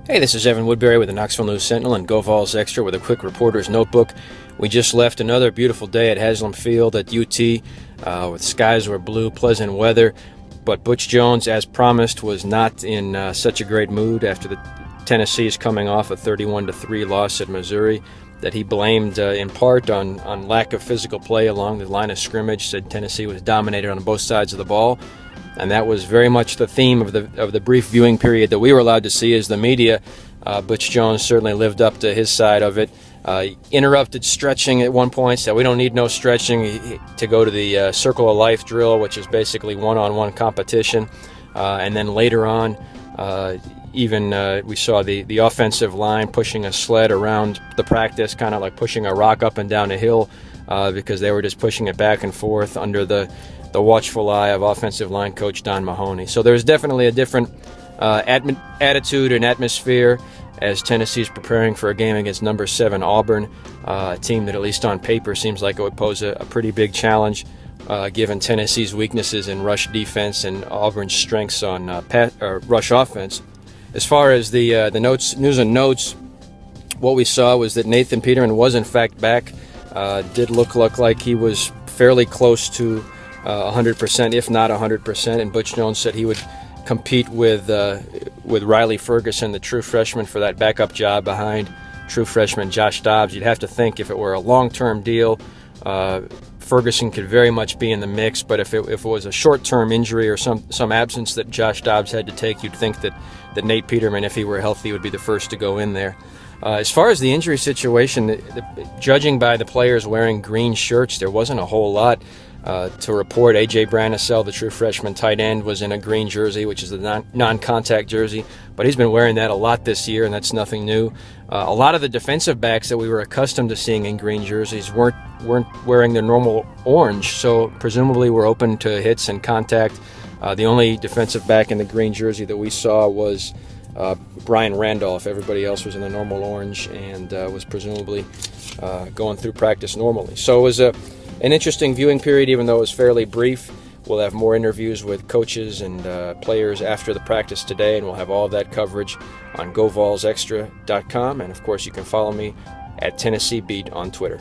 Hey, this is Evan Woodbury with the Knoxville News Sentinel and Go Vols Extra with a quick reporter's notebook. We just left another beautiful day at Haslam Field at UT with skies were blue, pleasant weather. But Butch Jones, as promised, was not in such a great mood after the Tennessee's coming off a 31-3 loss at Missouri that he blamed in part on lack of physical play along the line of scrimmage. Said Tennessee was dominated on both sides of the ball. And that was very much the theme of the brief viewing period that we were allowed to see as the media. Butch Jones certainly lived up to his side of it. Interrupted stretching at one point, said we don't need no stretching, to go to the Circle of Life drill, which is basically one-on-one competition. And then later on, we saw the offensive line pushing a sled around the practice, kind of like pushing a rock up and down a hill, because they were just pushing it back and forth under the watchful eye of offensive line coach Don Mahoney. So there's definitely a different attitude and atmosphere as Tennessee's preparing for a game against number 7 Auburn, a team that at least on paper seems like it would pose a pretty big challenge given Tennessee's weaknesses in rush defense and Auburn's strengths on rush offense. As far as the news and notes, what we saw was that Nathan Peterman was in fact back. Did look like he was fairly close to 100%, if not 100%, and Butch Jones said he would compete with Riley Ferguson, the true freshman, for that backup job behind true freshman Josh Dobbs. You'd have to think if it were a long-term deal, Ferguson could very much be in the mix, but if it was a short-term injury or some absence that Josh Dobbs had to take, you'd think that Nate Peterman, if he were healthy, would be the first to go in there. As far as the injury situation, judging by the players wearing green shirts, there wasn't a whole lot to report. A.J. Branisell, the true freshman tight end, was in a green jersey, which is the non-contact jersey, but he's been wearing that a lot this year, and that's nothing new. A lot of the defensive backs that we were accustomed to seeing in green jerseys weren't wearing their normal orange, so presumably were open to hits and contact. The only defensive back in the green jersey that we saw was Brian Randolph. Everybody else was in the normal orange and was presumably going through practice normally. So it was an interesting viewing period, even though it was fairly brief. We'll have more interviews with coaches and players after the practice today, and we'll have all of that coverage on GoVolsExtra.com. And, of course, you can follow me at Tennessee Beat on Twitter.